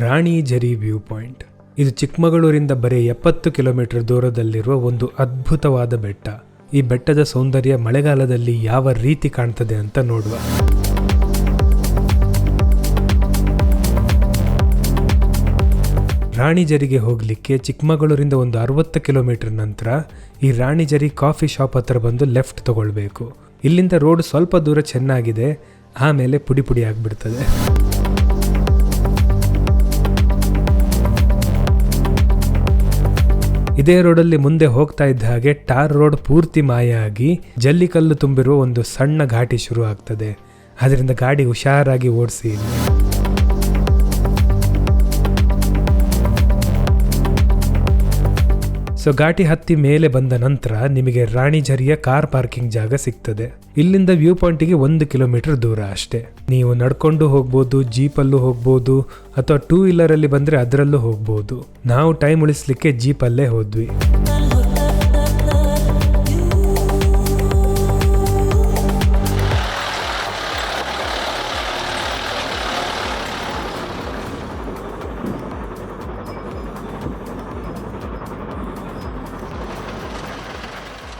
ರಾಣಿ ಝರಿ view point. ಇದು ಚಿಕ್ಕಮಗಳೂರಿಂದ ಬರೀ 70 kilometre ದೂರದಲ್ಲಿರುವ ಒಂದು ಅದ್ಭುತವಾದ ಬೆಟ್ಟ. ಈ ಬೆಟ್ಟದ ಸೌಂದರ್ಯ ಮಳೆಗಾಲದಲ್ಲಿ ಯಾವ ರೀತಿ ಕಾಣ್ತದೆ ಅಂತ ನೋಡುವ. ರಾಣಿಝರಿಗೆ ಹೋಗಲಿಕ್ಕೆ ಚಿಕ್ಕಮಗಳೂರಿಂದ ಒಂದು 60 ಕಿಲೋಮೀಟರ್ ನಂತರ ಈ ರಾಣಿಝರಿ ಕಾಫಿ ಶಾಪ್ ಹತ್ರ ಬಂದು ಲೆಫ್ಟ್ ತಗೊಳ್ಬೇಕು. ಇಲ್ಲಿಂದ ರೋಡ್ ಸ್ವಲ್ಪ ದೂರ ಚೆನ್ನಾಗಿದೆ, ಆಮೇಲೆ ಪುಡಿ ಪುಡಿ ಆಗಿಬಿಡ್ತದೆ. ಇದೇ ರೋಡಲ್ಲಿ ಮುಂದೆ ಹೋಗ್ತಾ ಇದ್ದ ಹಾಗೆ ಟಾರ್ ರೋಡ್ ಪೂರ್ತಿ ಮಾಯ ಆಗಿ ಜಲ್ಲಿಕಲ್ಲು ತುಂಬಿರುವ ಒಂದು ಸಣ್ಣ ಘಾಟಿ ಶುರು ಆಗ್ತದೆ. ಅದರಿಂದ ಗಾಡಿ ಹುಷಾರಾಗಿ ಓಡಿಸಿ. ಸೊ ಘಾಟಿ ಹತ್ತಿ ಮೇಲೆ ಬಂದ ನಂತರ ನಿಮಗೆ ರಾಣಿಝರಿಯ ಕಾರ್ ಪಾರ್ಕಿಂಗ್ ಜಾಗ ಸಿಗ್ತದೆ. ಇಲ್ಲಿಂದ ವ್ಯೂ ಪಾಯಿಂಟಿಗೆ 1 ಕಿಲೋಮೀಟರ್ ದೂರ ಅಷ್ಟೇ. ನೀವು ನಡ್ಕೊಂಡು ಹೋಗ್ಬೋದು, ಜೀಪಲ್ಲೂ ಹೋಗ್ಬೋದು, ಅಥವಾ 2 ವೀಲರಲ್ಲಿ ಬಂದರೆ ಅದರಲ್ಲೂ ಹೋಗ್ಬೋದು. ನಾವು ಟೈಮ್ ಉಳಿಸ್ಲಿಕ್ಕೆ ಜೀಪಲ್ಲೇ ಹೋದ್ವಿ.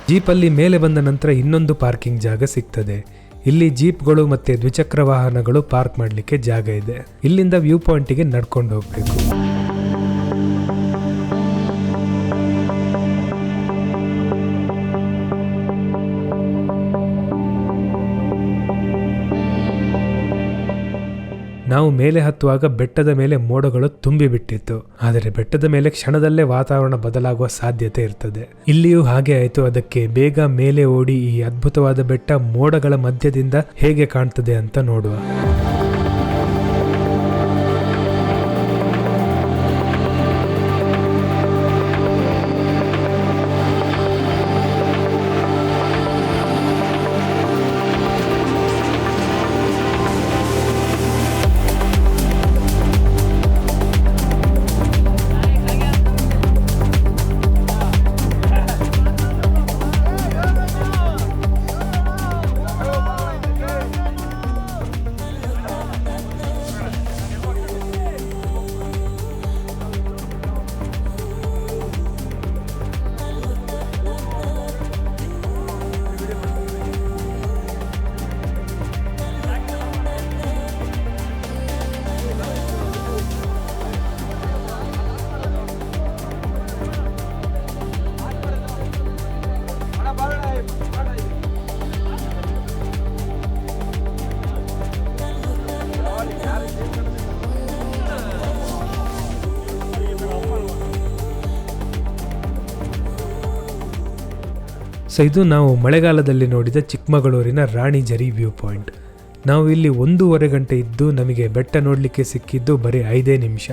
ಜೀಪಲ್ಲಿ ಮೇಲೆ ಬಂದ ನಂತರ ಇನ್ನೊಂದು ಪಾರ್ಕಿಂಗ್ ಜಾಗ ಸಿಗ್ತದೆ. ಇಲ್ಲಿ ಜೀಪ್ಗಳು ಮತ್ತೆ ದ್ವಿಚಕ್ರ ವಾಹನಗಳು ಪಾರ್ಕ್ ಮಾಡಲಿಕ್ಕೆ ಜಾಗ ಇದೆ. ಇಲ್ಲಿಂದ ವ್ಯೂ ಪಾಯಿಂಟಿಗೆ ನಡ್ಕೊಂಡು ಹೋಗ್ಬೇಕು. ನಾವು ಮೇಲೆ ಹತ್ತುವಾಗ ಬೆಟ್ಟದ ಮೇಲೆ ಮೋಡಗಳು ತುಂಬಿ ಬಿಟ್ಟಿತ್ತು. ಆದರೆ ಬೆಟ್ಟದ ಮೇಲೆ ಕ್ಷಣದಲ್ಲೇ ವಾತಾವರಣ ಬದಲಾಗುವ ಸಾಧ್ಯತೆ ಇರ್ತದೆ. ಇಲ್ಲಿಯೂ ಹಾಗೆ ಆಯಿತು. ಅದಕ್ಕೆ ಬೇಗ ಮೇಲೆ ಓಡಿ ಈ ಅದ್ಭುತವಾದ ಬೆಟ್ಟ ಮೋಡಗಳ ಮಧ್ಯದಿಂದ ಹೇಗೆ ಕಾಣ್ತದೆ ಅಂತ ನೋಡುವ. ಸೊ ಇದು ನಾವು ಮಳೆಗಾಲದಲ್ಲಿ ನೋಡಿದ ಚಿಕ್ಕಮಗಳೂರಿನ ರಾಣಿಝರಿ ವ್ಯೂ ಪಾಯಿಂಟ್. ನಾವು ಇಲ್ಲಿ 1.5 ಗಂಟೆ ಇದ್ದು ನಮಗೆ ಬೆಟ್ಟ ನೋಡಲಿಕ್ಕೆ ಸಿಕ್ಕಿದ್ದು ಬರೀ 5 ನಿಮಿಷ.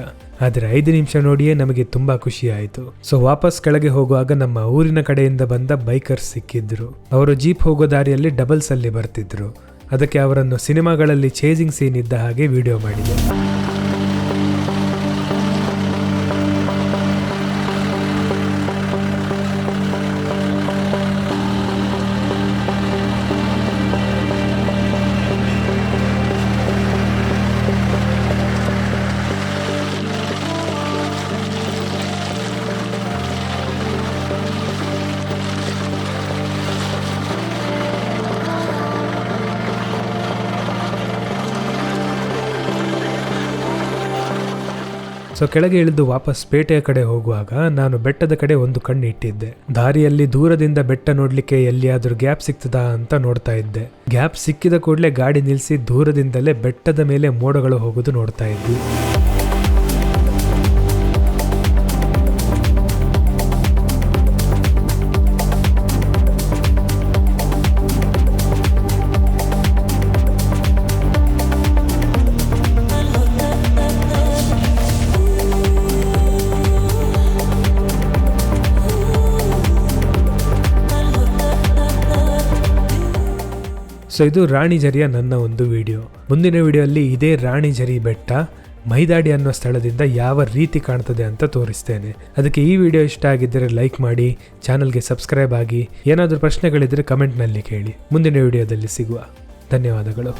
ಆದರೆ 5 ನಿಮಿಷ ನೋಡಿಯೇ ನಮಗೆ ತುಂಬ ಖುಷಿ ಆಯಿತು. ಸೊ ವಾಪಸ್ ಕೆಳಗೆ ಹೋಗುವಾಗ ನಮ್ಮ ಊರಿನ ಕಡೆಯಿಂದ ಬಂದ ಬೈಕರ್ಸ್ ಸಿಕ್ಕಿದ್ರು. ಅವರು ಜೀಪ್ ಹೋಗೋ ದಾರಿಯಲ್ಲಿ ಡಬಲ್ಸ್ ಅಲ್ಲಿ ಬರ್ತಿದ್ರು. ಅದಕ್ಕೆ ಅವರನ್ನು ಸಿನಿಮಾಗಳಲ್ಲಿ ಚೇಸಿಂಗ್ ಸೀನ್ ಇದ್ದ ಹಾಗೆ ವಿಡಿಯೋ ಮಾಡಿದೆ. ಸೊ ಕೆಳಗೆ ಇಳಿದು ವಾಪಸ್ ಪೇಟೆಯ ಕಡೆ ಹೋಗುವಾಗ ನಾನು ಬೆಟ್ಟದ ಕಡೆ ಒಂದು ಕಣ್ಣು ಇಟ್ಟಿದ್ದೆ. ದಾರಿಯಲ್ಲಿ ದೂರದಿಂದ ಬೆಟ್ಟ ನೋಡ್ಲಿಕ್ಕೆ ಎಲ್ಲಿಯಾದ್ರೂ ಗ್ಯಾಪ್ ಸಿಗ್ತದಾ ಅಂತ ನೋಡ್ತಾ ಇದ್ದೆ. ಗ್ಯಾಪ್ ಸಿಕ್ಕಿದ ಕೂಡಲೇ ಗಾಡಿ ನಿಲ್ಲಿಸಿ ದೂರದಿಂದಲೇ ಬೆಟ್ಟದ ಮೇಲೆ ಮೋಡಗಳು ಹೋಗೋದು ನೋಡ್ತಾ ಇದ್ವಿ. ಸೊ ಇದು ರಾಣಿಝರಿಯ ನನ್ನ ಒಂದು ವಿಡಿಯೋ. ಮುಂದಿನ ವಿಡಿಯೋಲ್ಲಿ ಇದೇ ರಾಣಿಝರಿ ಬೆಟ್ಟ ಮೈದಾಡಿ ಅನ್ನೋ ಸ್ಥಳದಿಂದ ಯಾವ ರೀತಿ ಕಾಣ್ತದೆ ಅಂತ ತೋರಿಸ್ತೇನೆ. ಅದಕ್ಕೆ ಈ ವಿಡಿಯೋ ಇಷ್ಟ ಆಗಿದ್ದರೆ ಲೈಕ್ ಮಾಡಿ, ಚಾನಲ್ಗೆ ಸಬ್ಸ್ಕ್ರೈಬ್ ಆಗಿ. ಏನಾದರೂ ಪ್ರಶ್ನೆಗಳಿದ್ದರೆ ಕಮೆಂಟ್ನಲ್ಲಿ ಕೇಳಿ. ಮುಂದಿನ ವಿಡಿಯೋದಲ್ಲಿ ಸಿಗುವ. ಧನ್ಯವಾದಗಳು.